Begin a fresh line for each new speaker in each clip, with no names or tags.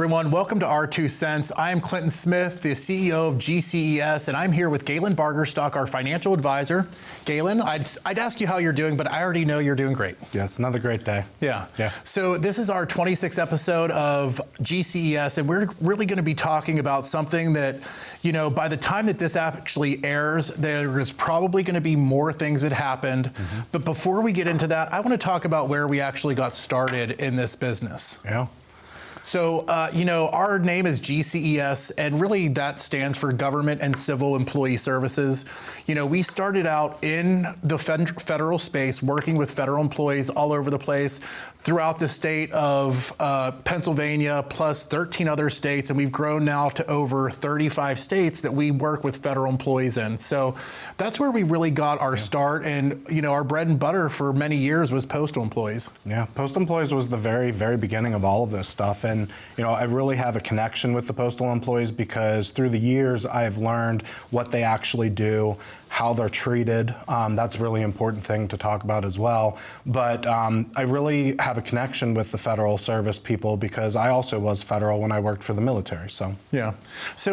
everyone. Welcome to Our Two Cents. I am Clinton Smith, the CEO of GCES, and I'm here with Galen Bargerstock, our financial advisor. Galen, I'd ask you how you're doing, but I already know you're doing great.
Yes, another great day.
Yeah. So this is our 26th episode of GCES, and we're really going to be talking about something that, by the time that this actually airs, there is probably going to be more things that happened. But before we get into that, I want to talk about where we actually got started in this business.
Yeah.
So, our name is GCES, and really that stands for Government and Civil Employee Services. We started out in the federal space, working with federal employees all over the place throughout the state of Pennsylvania, plus 13 other states, and we've grown now to over 35 states that we work with federal employees in. So that's where we really got our start, and our bread and butter for many years was postal employees.
Yeah, postal employees was the very, very beginning of all of this stuff. And, I really have a connection with the postal employees because through the years I've learned what they actually do, how they're treated. That's a really important thing to talk about as well. But I really have a connection with the federal service people because I also was federal when I worked for the military. So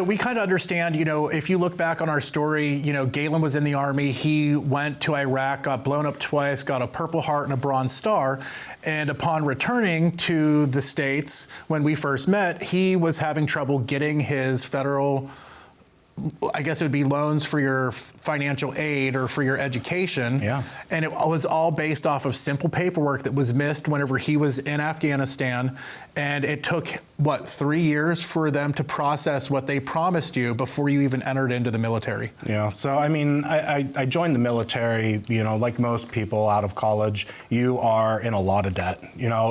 we kind of understand, if you look back on our story, Galen was in the Army. He went to Iraq, got blown up twice, got a Purple Heart and a Bronze Star. And upon returning to the States, when we first met, he was having trouble getting his federal, I guess it would be loans for your financial aid or for your education.
Yeah.
And it was all based off of simple paperwork that was missed whenever he was in Afghanistan. And it took, 3 years for them to process what they promised you before you even entered into the military.
Yeah, so I joined the military, like most people out of college, you are in a lot of debt,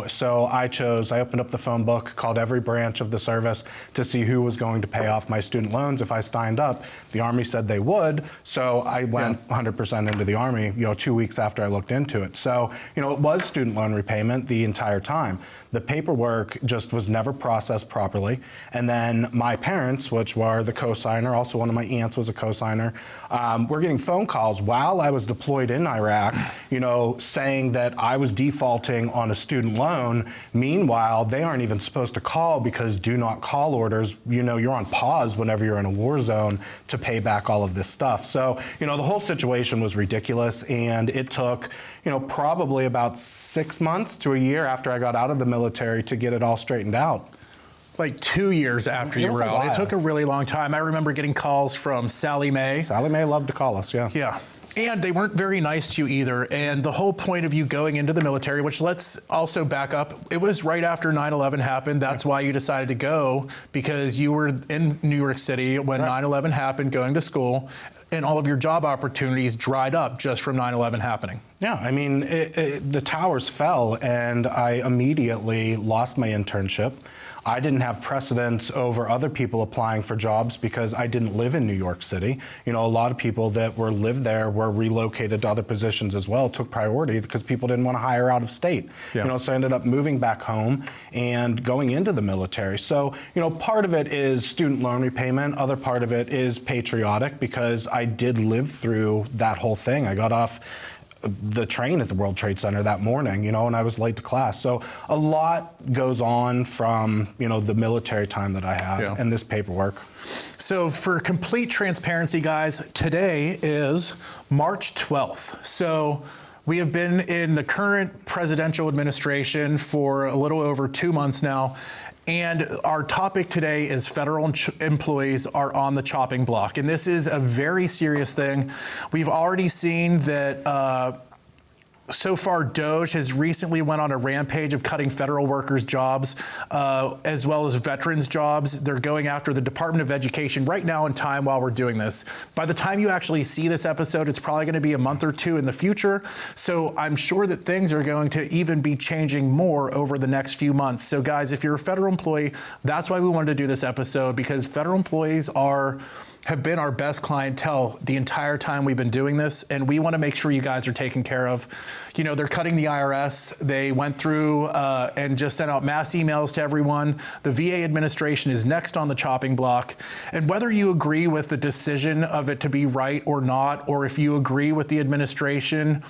So I opened up the phone book, called every branch of the service to see who was going to pay off my student loans if I signed up. The Army said they would, so I went 100% into the Army, 2 weeks after I looked into it. So, it was student loan repayment the entire time. The paperwork just was never processed properly. And then my parents, which were the co-signer, also one of my aunts was a co-signer, were getting phone calls while I was deployed in Iraq, saying that I was defaulting on a student loan. Meanwhile, they aren't even supposed to call because do not call orders, you're on pause whenever you're in a war zone to pay back all of this stuff. So, the whole situation was ridiculous, and it took, probably about 6 months to a year after I got out of the military to get it all straightened out.
Like 2 years after you were out. It took a really long time. I remember getting calls from Sally Mae.
Sally Mae loved to call us, yeah.
Yeah. And they weren't very nice to you either. And the whole point of you going into the military, which let's also back up, it was right after 9/11 happened. That's why you decided to go, because you were in New York City when 9/11 happened, going to school, and all of your job opportunities dried up just from 9/11 happening.
Yeah, the towers fell, and I immediately lost my internship. I didn't have precedence over other people applying for jobs because I didn't live in New York City. A lot of people that lived there were relocated to other positions as well, took priority because people didn't want to hire out of state.
Yeah.
So I ended up moving back home and going into the military. So, part of it is student loan repayment. Other part of it is patriotic because I did live through that whole thing. I got off the train at the World Trade Center that morning, and I was late to class. So a lot goes on from, the military time that I have and this paperwork.
So for complete transparency, guys, today is March 12th. So we have been in the current presidential administration for a little over 2 months now. And our topic today is federal employees are on the chopping block. And this is a very serious thing. We've already seen that so far, DOJ has recently went on a rampage of cutting federal workers' jobs, as well as veterans' jobs. They're going after the Department of Education right now in time while we're doing this. By the time you actually see this episode, it's probably going to be a month or two in the future. So I'm sure that things are going to even be changing more over the next few months. So guys, if you're a federal employee, that's why we wanted to do this episode, because federal employees have been our best clientele the entire time we've been doing this, and we want to make sure you guys are taken care of. They're cutting the IRS. They went through and just sent out mass emails to everyone. The VA administration is next on the chopping block. And whether you agree with the decision of it to be right or not, or if you agree with the administration,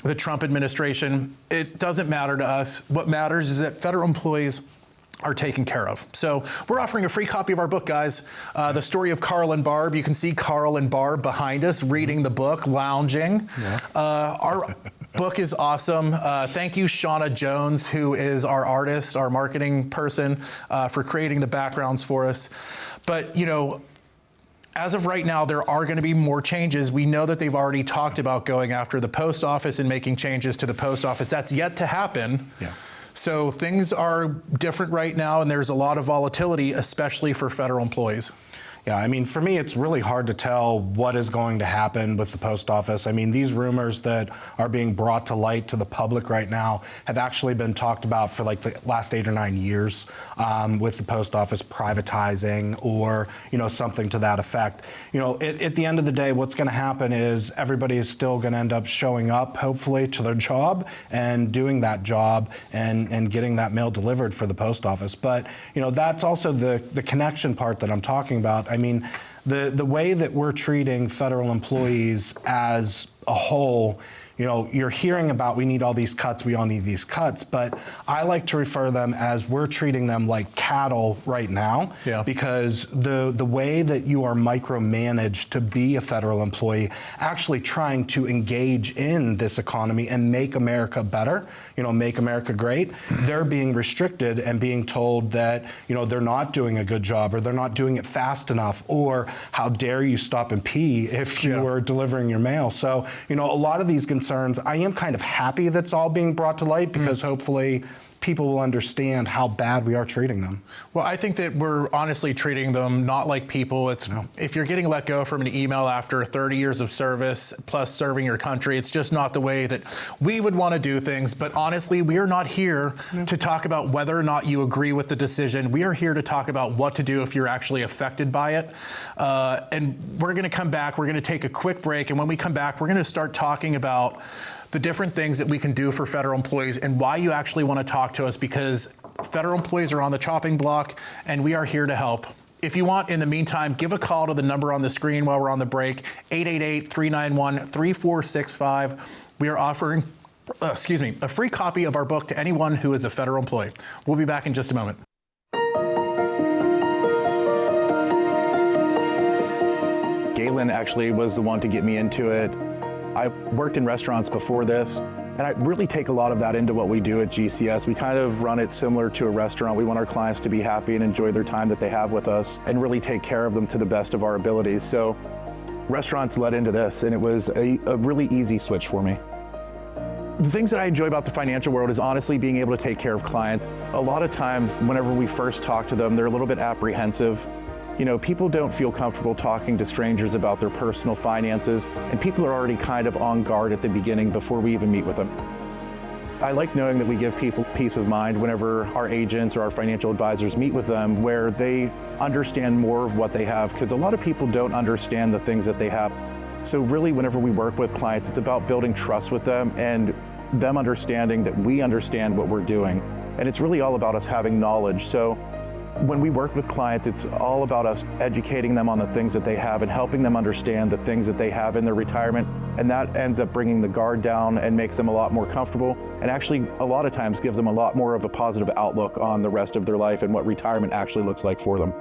the Trump administration, it doesn't matter to us. What matters is that federal employees are taken care of. So we're offering a free copy of our book, guys. The story of Carl and Barb. You can see Carl and Barb behind us reading the book, lounging. Yeah. Our book is awesome. Thank you, Shauna Jones, who is our artist, our marketing person, for creating the backgrounds for us. But, you know, as of right now, there are going to be more changes. We know that they've already talked about going after the post office and making changes to the post office. That's yet to happen. Yeah. So things are different right now, and there's a lot of volatility, especially for federal employees.
Yeah, I mean, for me, it's really hard to tell what is going to happen with the post office. I mean, these rumors that are being brought to light to the public right now have actually been talked about for like the last 8 or 9 years, with the post office privatizing or, you know, something to that effect. You know, at the end of the day, what's going to happen is everybody is still going to end up showing up, hopefully, to their job and doing that job and getting that mail delivered for the post office. But, you know, that's also the connection part that I'm talking about. I mean, the way that we're treating federal employees as a whole, you know, you're hearing about we need all these cuts, we all need these cuts, but I like to refer them as we're treating them like cattle right now, because the way that you are micromanaged to be a federal employee, actually trying to engage in this economy and make America better, you know, make America great, they're being restricted and being told that, you know, they're not doing a good job or they're not doing it fast enough, or how dare you stop and pee if you were delivering your mail. So, you know, a lot of these concerns, I am kind of happy that's all being brought to light, because hopefully people will understand how bad we are treating them.
Well, I think that we're honestly treating them not like people. It's if you're getting let go from an email after 30 years of service plus serving your country, it's just not the way that we would want to do things. But honestly, we are not here to talk about whether or not you agree with the decision. We are here to talk about what to do if you're actually affected by it. And we're going to come back. We're going to take a quick break. And when we come back, we're going to start talking about the different things that we can do for federal employees and why you actually want to talk to us, because federal employees are on the chopping block and we are here to help. If you want, in the meantime, give a call to the number on the screen while we're on the break, 888-391-3465. We are offering, a free copy of our book to anyone who is a federal employee. We'll be back in just a moment. Galen actually was the one to get me into it. I worked in restaurants before this, and I really take a lot of that into what we do at GCS. We kind of run it similar to a restaurant. We want our clients to be happy and enjoy their time that they have with us and really take care of them to the best of our abilities. So restaurants led into this, and it was a really easy switch for me. The things that I enjoy about the financial world is honestly being able to take care of clients. A lot of times, whenever we first talk to them, they're a little bit apprehensive. You know, people don't feel comfortable talking to strangers about their personal finances, and people are already kind of on guard at the beginning before we even meet with them. I like knowing that we give people peace of mind whenever our agents or our financial advisors meet with them, where they understand more of what they have, because a lot of people don't understand the things that they have. So really, whenever we work with clients, it's about building trust with them and them understanding that we understand what we're doing. And it's really all about us having knowledge. So when we work with clients, it's all about us educating them on the things that they have and helping them understand the things that they have in their retirement. And that ends up bringing the guard down and makes them a lot more comfortable, and actually a lot of times gives them a lot more of a positive outlook on the rest of their life and what retirement actually looks like for them.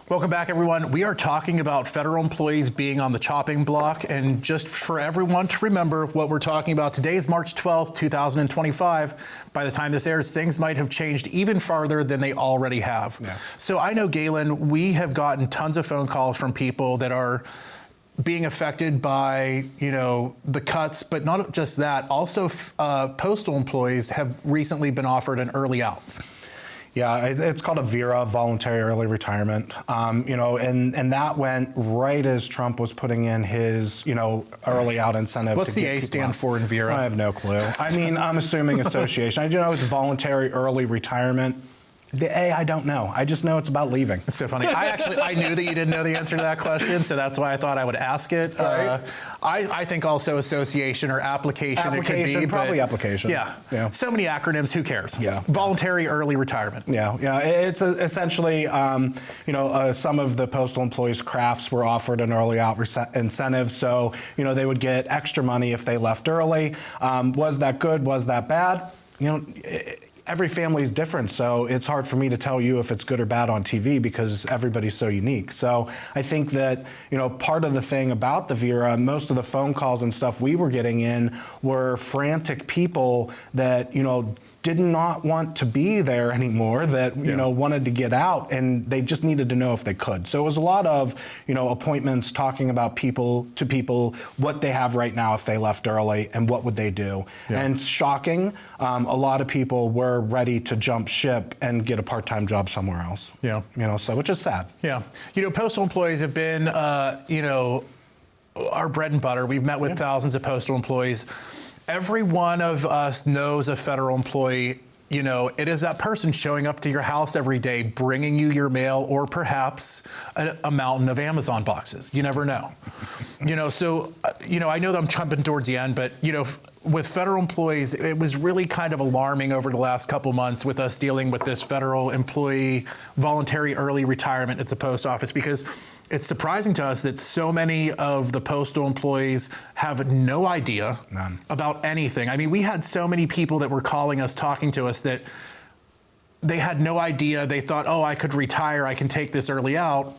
Welcome back, everyone. We are talking about federal employees being on the chopping block, and just for everyone to remember what we're talking about, today is March 12th, 2025. By the time this airs, things might have changed even farther than they already have. Yeah. So I know, Galen, we have gotten tons of phone calls from people that are being affected by, you know, the cuts, but not just that. Also, postal employees have recently been offered an early out.
Yeah, it's called a VERA, voluntary early retirement. You know, and that went right as Trump was putting in his, you know, early out incentive.
What's the A stand for in VERA?
I have no clue. I mean, I'm assuming association. I do know it's voluntary early retirement. I don't know. I just know it's about leaving.
It's so funny. I knew that you didn't know the answer to that question, so that's why I thought I would ask it.
Right.
I think also association or application it could be.
Probably
but
application.
Yeah. So many acronyms, who cares?
Yeah.
Voluntary early retirement.
Yeah. It's essentially, some of the postal employees' crafts were offered an early out incentive, so, they would get extra money if they left early. Was that good? Was that bad? Every family is different, so it's hard for me to tell you if it's good or bad on TV because everybody's so unique. So I think that, part of the thing about the Vera, most of the phone calls and stuff we were getting in were frantic people that, did not want to be there anymore, that wanted to get out, and they just needed to know if they could. So it was a lot of appointments talking about people, what they have right now if they left early and what would they do. Yeah. And shocking, a lot of people were ready to jump ship and get a part-time job somewhere else.
Yeah.
So which is sad.
Yeah. Postal employees have been our bread and butter. We've met with thousands of postal employees. Every one of us knows a federal employee. It is that person showing up to your house every day, bringing you your mail, or perhaps a mountain of Amazon boxes. You never know. So, I know that I'm jumping towards the end, but, with federal employees, it was really kind of alarming over the last couple months with us dealing with this federal employee voluntary early retirement at the post office, because it's surprising to us that so many of the postal employees have no idea about anything. I mean, we had so many people that were calling us, talking to us, that they had no idea. They thought, I could retire, I can take this early out.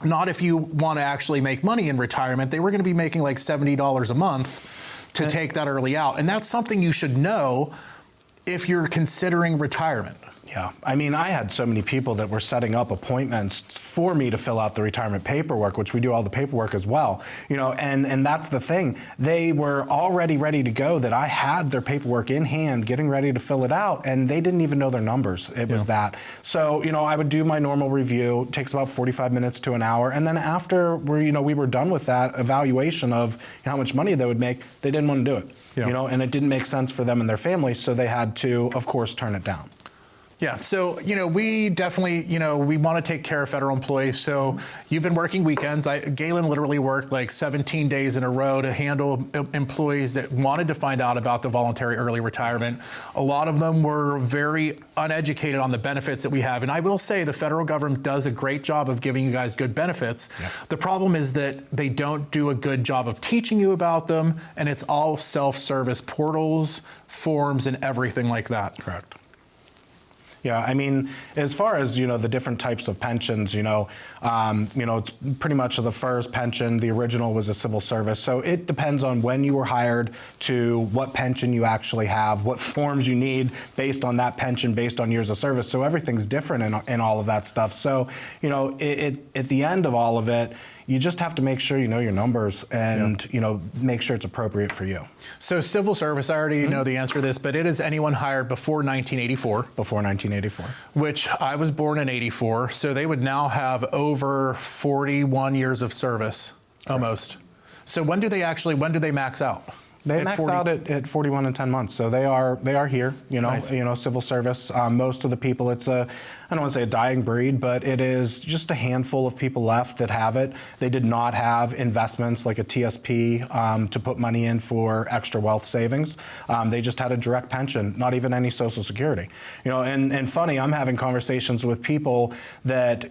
Not if you want to actually make money in retirement. They were going to be making like $70 a month to take that early out. And that's something you should know if you're considering retirement.
Yeah, I mean, I had so many people that were setting up appointments for me to fill out the retirement paperwork, which we do all the paperwork as well, and that's the thing. They were already ready to go, that I had their paperwork in hand, getting ready to fill it out, and they didn't even know their numbers. It was that. So, I would do my normal review. It takes about 45 minutes to an hour, and then after we were done with that evaluation of how much money they would make, they didn't want to do it, and it didn't make sense for them and their families, so they had to, of course, turn it down.
Yeah, so, we definitely, we want to take care of federal employees. So you've been working weekends. Galen literally worked like 17 days in a row to handle employees that wanted to find out about the voluntary early retirement. A lot of them were very uneducated on the benefits that we have. And I will say the federal government does a great job of giving you guys good benefits. Yeah. The problem is that they don't do a good job of teaching you about them, and it's all self-service portals, forms, and everything like that.
Correct. Yeah, I mean, as far as, the different types of pensions, it's pretty much the FERS pension. The original was a civil service. So it depends on when you were hired to what pension you actually have, what forms you need based on that pension, based on years of service. So everything's different in all of that stuff. So, at the end of all of it, you just have to make sure you know your numbers and, make sure it's appropriate for you.
So civil service, I already know the answer to this, but it is anyone hired before 1984.
Before 1984.
Which I was born in 84, so they would now have over 41 years of service, almost. So when do they max out?
They max out at 41 and 10 months, so they are here.
Nice.
Civil service. Most of the people, it's I don't want to say a dying breed, but it is just a handful of people left that have it. They did not have investments like a TSP to put money in for extra wealth savings. They just had a direct pension, not even any Social Security. And funny, I'm having conversations with people that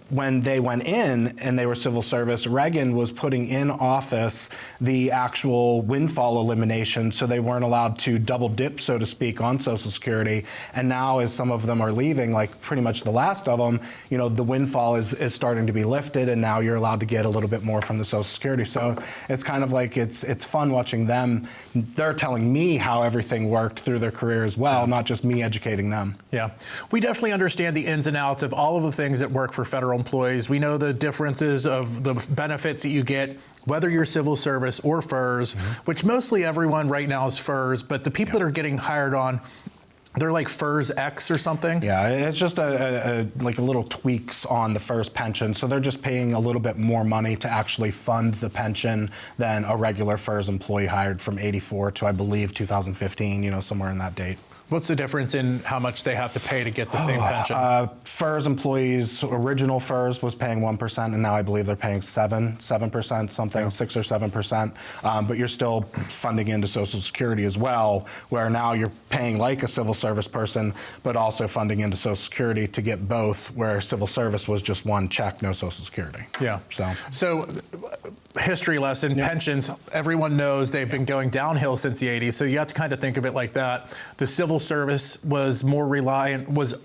when they went in and they were civil service, Reagan was putting in office the actual windfall elimination, so they weren't allowed to double dip, so to speak, on Social Security. And now, as some of them are leaving, like pretty much the last of them, the windfall is starting to be lifted, and now you're allowed to get a little bit more from the Social Security. So it's kind of like it's fun watching them. They're telling me how everything worked through their career as well, not just me educating them.
Yeah, we definitely understand the ins and outs of all of the things that work for federal employees. We know the differences of the benefits that you get, whether you're civil service or FERS, which mostly everyone right now is FERS, but the people that are getting hired on, they're like FERS X or something?
Yeah, it's just like a little tweaks on the FERS pension. So they're just paying a little bit more money to actually fund the pension than a regular FERS employee hired from 84 to, I believe, 2015, somewhere in that date.
What's the difference in how much they have to pay to get the same pension?
FERS employees, original FERS was paying 1%, and now I believe they're paying 7%, something, 6 or 7%. But you're still funding into Social Security as well, where now you're paying like a civil service person, but also funding into Social Security to get both, where civil service was just one check, no Social Security.
Yeah. So history lesson,
Yeah.
pensions, everyone knows they've been going downhill since the 80s, so you have to kind of think of it like that. The civil service was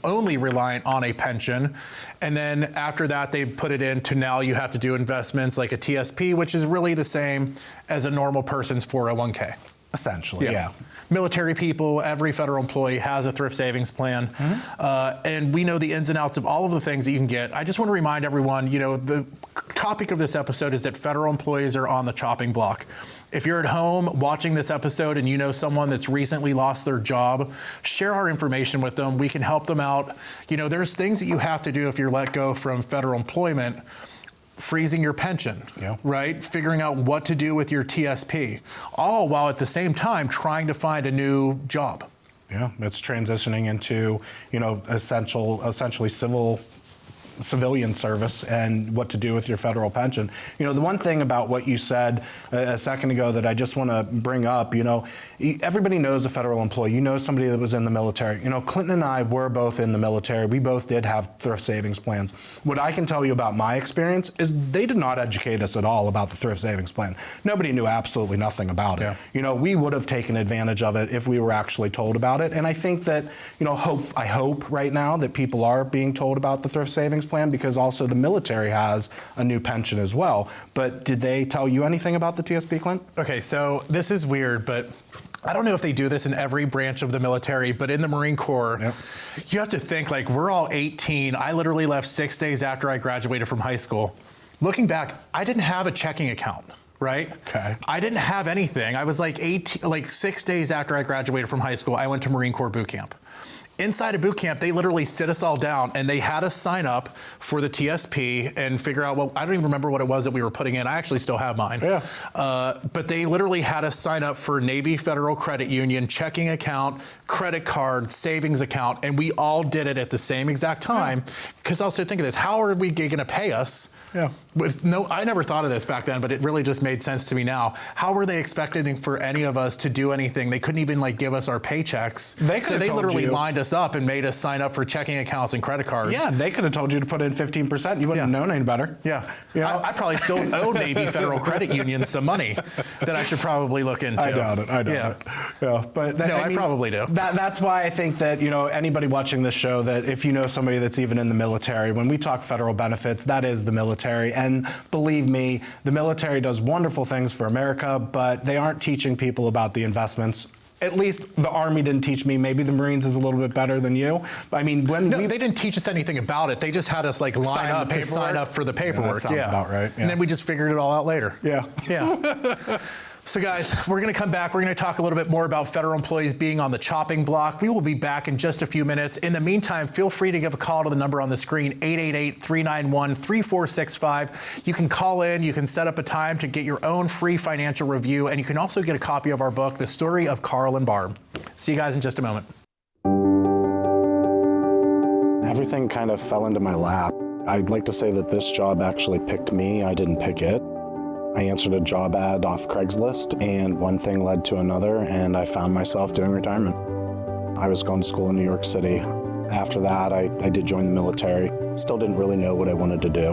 only reliant on a pension, and then after that they put it into now you have to do investments like a TSP, which is really the same as a normal person's 401k.
Essentially, yeah.
Military people, every federal employee has a thrift savings plan, and we know the ins and outs of all of the things that you can get. I just want to remind everyone, the topic of this episode is that federal employees are on the chopping block. If you're at home watching this episode and you know someone that's recently lost their job, share our information with them. We can help them out. There's things that you have to do if you're let go from federal employment. Freezing your pension, right? Figuring out what to do with your TSP, all while at the same time trying to find a new job.
Yeah, it's transitioning into, essentially civilian service and what to do with your federal pension. The one thing about what you said a second ago that I just want to bring up, everybody knows a federal employee. Somebody that was in the military. Clinton and I were both in the military. We both did have thrift savings plans. What I can tell you about my experience is they did not educate us at all about the thrift savings plan. Nobody knew absolutely nothing about it.
Yeah.
We would have taken advantage of it if we were actually told about it. And I think that, I hope right now that people are being told about the thrift savings plan, because also the military has a new pension as well. But did they tell you anything about the TSP, Clint?
Okay, so this is weird, but I don't know if they do this in every branch of the military, but in the Marine Corps, you have to think we're all 18. I literally left 6 days after I graduated from high school. Looking back, I didn't have a checking account. Right?
Okay.
I didn't have anything. I was 6 days after I graduated from high school, I went to Marine Corps boot camp. Inside of boot camp, they literally sit us all down and they had us sign up for the TSP and figure out I don't even remember what it was that we were putting in. I actually still have mine.
Yeah.
But they literally had us sign up for Navy Federal Credit Union, checking account, credit card, savings account, and we all did it at the same exact time. Because also think of this, how are we going to pay us?
Yeah.
I never thought of this back then, but it really just made sense to me now. How were they expecting for any of us to do anything? They couldn't even give us our paychecks. They literally lined us up and made us sign up for checking accounts and credit cards.
Yeah, they could have told you to put in 15%. You wouldn't have known any better.
Yeah. I probably still owe Navy Federal Credit Union some money that I should probably look into.
I doubt it. Yeah, but
I probably do.
That's why I think that anybody watching this show, that if you know somebody that's even in the military, when we talk federal benefits, that is the military. And believe me, the military does wonderful things for America, but they aren't teaching people about the investments. At least the Army didn't teach me. Maybe the Marines is a little bit better than you. I mean, they didn't
teach us anything about it. They just had us line up to sign up for the paperwork.
That sounds about right. Yeah.
And then we just figured it all out later.
Yeah.
So guys, we're going to come back. We're going to talk a little bit more about federal employees being on the chopping block. We will be back in just a few minutes. In the meantime, feel free to give a call to the number on the screen, 888-391-3465. You can call in, you can set up a time to get your own free financial review, and you can also get a copy of our book, The Story of Carl and Barb. See you guys in just a moment.
Everything kind of fell into my lap. I'd like to say that this job actually picked me. I didn't pick it. I answered a job ad off Craigslist, and one thing led to another, and I found myself doing retirement. I was going to school in New York City. After that, I did join the military. Still didn't really know what I wanted to do.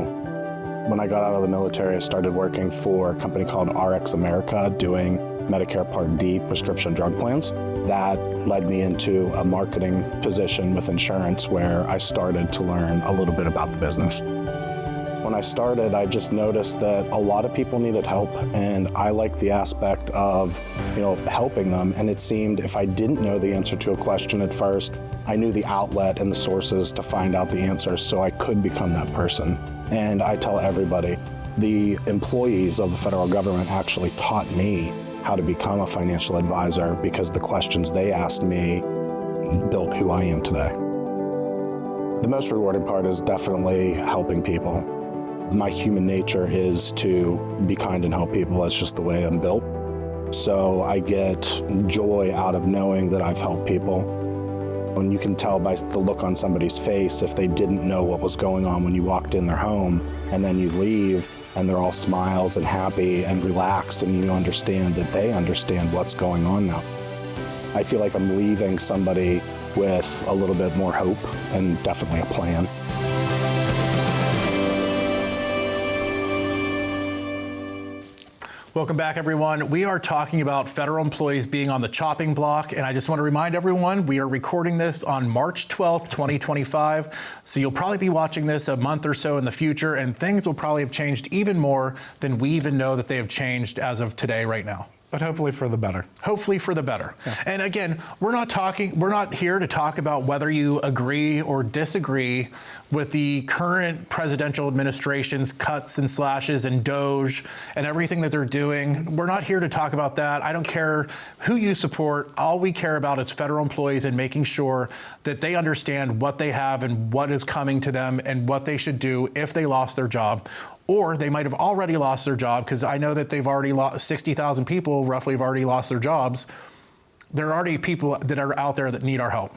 When I got out of the military, I started working for a company called RX America, doing Medicare Part D prescription drug plans. That led me into a marketing position with insurance, where I started to learn a little bit about the business. When I started, I just noticed that a lot of people needed help, and I liked the aspect of, helping them. And it seemed if I didn't know the answer to a question at first, I knew the outlet and the sources to find out the answers, so I could become that person. And I tell everybody, the employees of the federal government actually taught me how to become a financial advisor, because the questions they asked me built who I am today. The most rewarding part is definitely helping people. My human nature is to be kind and help people. That's just the way I'm built. So I get joy out of knowing that I've helped people. And you can tell by the look on somebody's face if they didn't know what was going on when you walked in their home, and then you leave and they're all smiles and happy and relaxed, and you understand that they understand what's going on now. I feel like I'm leaving somebody with a little bit more hope and definitely a plan.
Welcome back, everyone. We are talking about federal employees being on the chopping block, and I just want to remind everyone, we are recording this on March 12th, 2025, so you'll probably be watching this a month or so in the future, and things will probably have changed even more than we even know that they have changed as of today, right now.
But hopefully for the better.
Hopefully for the better. Yeah. And again, we're not here to talk about whether you agree or disagree with the current presidential administration's cuts and slashes and DOGE and everything that they're doing. We're not here to talk about that. I don't care who you support. All we care about is federal employees and making sure that they understand what they have and what is coming to them and what they should do if they lost their job. Or they might have already lost their job, because I know that they've already lost 60,000 people roughly have already lost their jobs. There are already people that are out there that need our help.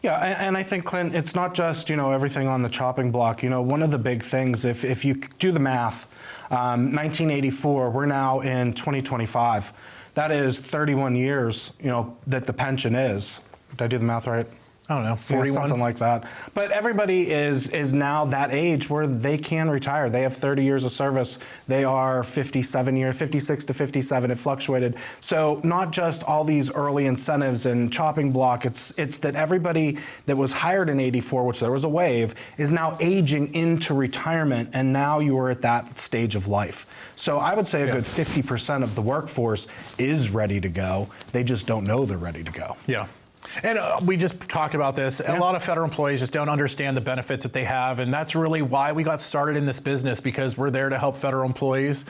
Yeah, and I think, Clint, it's not just, everything on the chopping block. One of the big things, if you do the math, 1984, we're now in 2025. That is 31 years, that the pension is. Did I do the math right?
I don't know, 41?
Yeah, something like that. But everybody is now that age where they can retire. They have 30 years of service. They are 56 to 57. It fluctuated. So not just all these early incentives and chopping block, it's that everybody that was hired in 84, which there was a wave, is now aging into retirement, and now you are at that stage of life. So I would say a good 50% of the workforce is ready to go. They just don't know they're ready to go.
Yeah. And we just talked about this. Yeah. A lot of federal employees just don't understand the benefits that they have, and that's really why we got started in this business, because we're there to help federal employees,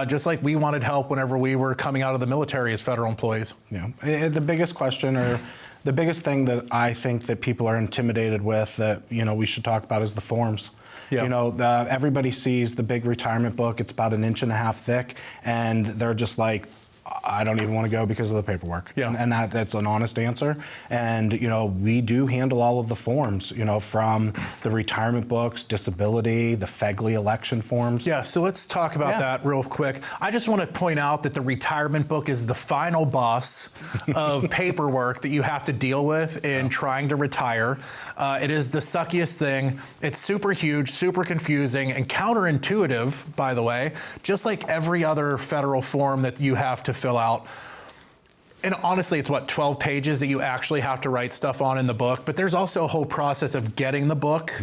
just like we wanted help whenever we were coming out of the military as federal employees.
Yeah. The biggest question, or the biggest thing that I think that people are intimidated with that we should talk about is the forms. Yeah. Everybody sees the big retirement book. It's about 1.5 inches thick, and they're just like, I don't even want to go because of the paperwork. Yeah. And that's an honest answer. And, we do handle all of the forms, from the retirement books, disability, the FEGLI election forms.
Yeah, so let's talk about that real quick. I just want to point out that the retirement book is the final boss of paperwork that you have to deal with in trying to retire. It is the suckiest thing. It's super huge, super confusing, and counterintuitive, by the way, just like every other federal form that you have to fill out. And honestly, it's 12 pages that you actually have to write stuff on in the book, but there's also a whole process of getting the book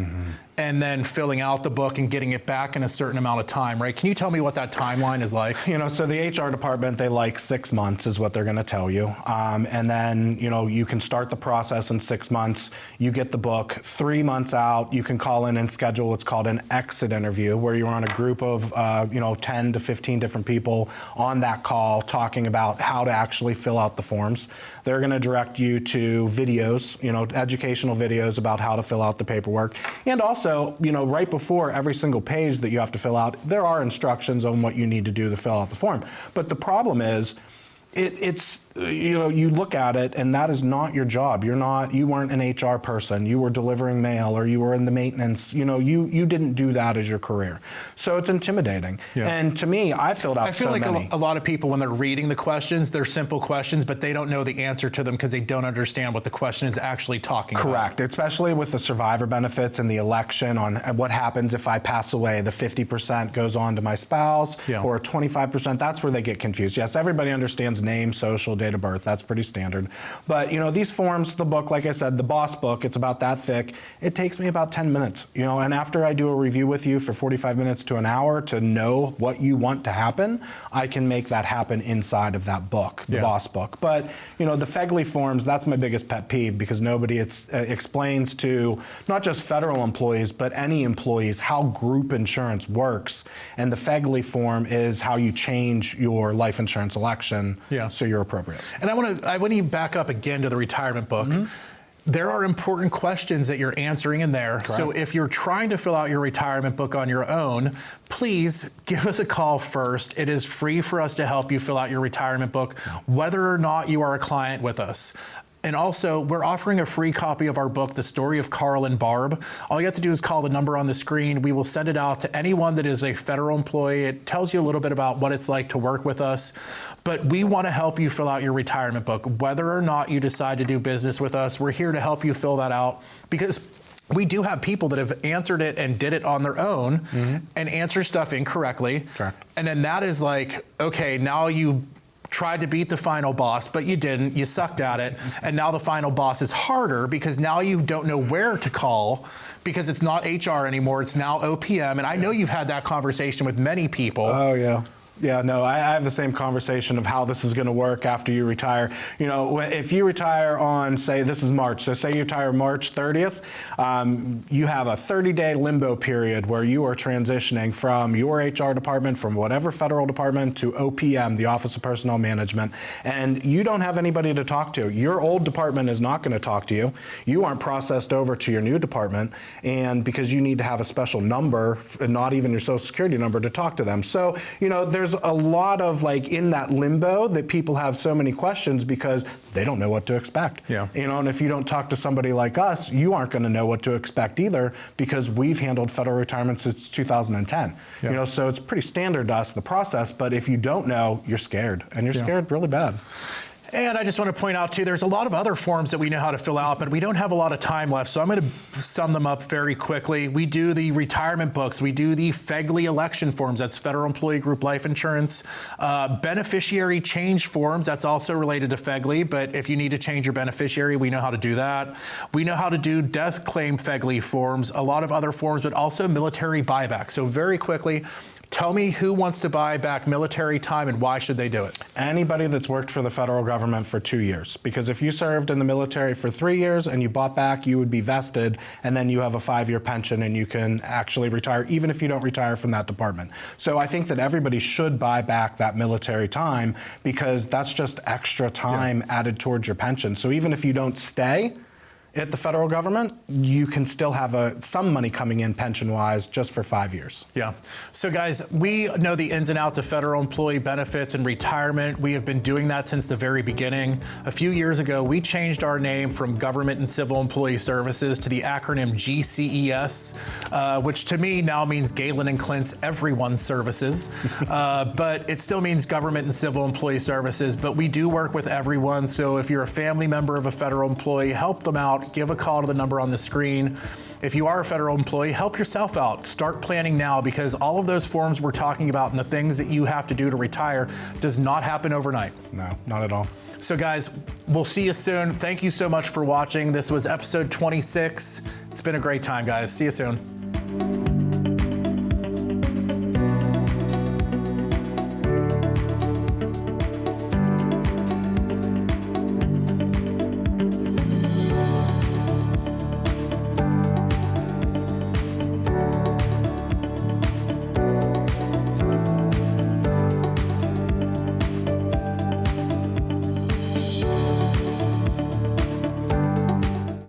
and then filling out the book and getting it back in a certain amount of time, right? Can you tell me what that timeline is like?
So the HR department, they like 6 months is what they're going to tell you. And then, you can start the process in 6 months. You get the book. 3 months out, you can call in and schedule what's called an exit interview, where you're on a group of, 10 to 15 different people on that call talking about how to actually fill out the forms. They're going to direct you to videos, educational videos about how to fill out the paperwork. And also, right before every single page that you have to fill out, there are instructions on what you need to do to fill out the form. But the problem is, you look at it and that is not your job. You weren't an HR person. You were delivering mail, or you were in the maintenance. You didn't do that as your career. So it's intimidating. Yeah. And to me, I filled out so many.
I feel like a lot of people, when they're reading the questions, they're simple questions, but they don't know the answer to them because they don't understand what the question is actually talking about.
Correct. Especially with the survivor benefits and the election on what happens if I pass away. The 50% goes on to my spouse, or 25%. That's where they get confused. Yes, everybody understands name, social, date of birth. That's pretty standard. But, these forms, the book, like I said, the boss book, it's about that thick. It takes me about 10 minutes, and after I do a review with you for 45 minutes to an hour to know what you want to happen, I can make that happen inside of that book, the boss book. But, the FEGLI forms, that's my biggest pet peeve, because nobody explains to not just federal employees, but any employees how group insurance works. And the FEGLI form is how you change your life insurance election so you're appropriate.
And I want to back up again to the retirement book. There are important questions that you're answering in there. Correct. So if you're trying to fill out your retirement book on your own, please give us a call first. It is free for us to help you fill out your retirement book, whether or not you are a client with us. And also, we're offering a free copy of our book, The Story of Carl and Barb. All you have to do is call the number on the screen. We will send it out to anyone that is a federal employee. It tells you a little bit about what it's like to work with us. But we want to help you fill out your retirement book. Whether or not you decide to do business with us, we're here to help you fill that out, because we do have people that have answered it and did it on their own and answer stuff incorrectly.
Correct.
And then that is like, okay, now you tried to beat the final boss, but you didn't. You sucked at it. And now the final boss is harder because now you don't know where to call, because it's not HR anymore. It's now OPM. And I know you've had that conversation with many people.
Oh, yeah. Yeah, no, I have the same conversation of how this is going to work after you retire. You know, if you retire on, say, this is March, so say you retire March 30th, you have a 30-day limbo period where you are transitioning from your HR department, from whatever federal department, to OPM, the Office of Personnel Management, and you don't have anybody to talk to. Your old department is not going to talk to you. You aren't processed over to your new department, and because you need to have a special number, and not even your Social Security number, to talk to them. So, you know, there's a lot of, like, in that limbo that people have so many questions because they don't know what to expect.
Yeah.
You know, and if you don't talk to somebody like us, you aren't going to know what to expect either, because we've handled federal retirement since 2010.
Yeah.
You know, so it's pretty standard to us, the process, but if you don't know, you're scared, and you're scared really bad.
And I just want to point out, too, there's a lot of other forms that we know how to fill out, but we don't have a lot of time left, so I'm going to sum them up very quickly. We do the retirement books. We do the FEGLI election forms. That's Federal Employee Group Life Insurance. Beneficiary change forms. That's also related to FEGLI, but if you need to change your beneficiary, we know how to do that. We know how to do death claim FEGLI forms, a lot of other forms, but also military buyback. So very quickly, tell me who wants to buy back military time and why should they do it?
Anybody that's worked for the federal government for 2 years. Because if you served in the military for 3 years and you bought back, you would be vested, and then you have a 5-year pension and you can actually retire, even if you don't retire from that department. So I think that everybody should buy back that military time, because that's just extra time added towards your pension. So even if you don't stay at the federal government, you can still have some money coming in pension-wise just for 5 years.
Yeah. So guys, we know the ins and outs of federal employee benefits and retirement. We have been doing that since the very beginning. A few years ago, we changed our name from Government and Civil Employee Services to the acronym GCES, which to me now means Galen and Clint's Everyone Services. But it still means Government and Civil Employee Services, but we do work with everyone. So if you're a family member of a federal employee, help them out. Give a call to the number on the screen. If you are a federal employee, help yourself out. Start planning now, because all of those forms we're talking about and the things that you have to do to retire does not happen overnight.
No, not at all.
So guys, we'll see you soon. Thank you so much for watching. This was episode 26. It's been a great time, guys. See you soon.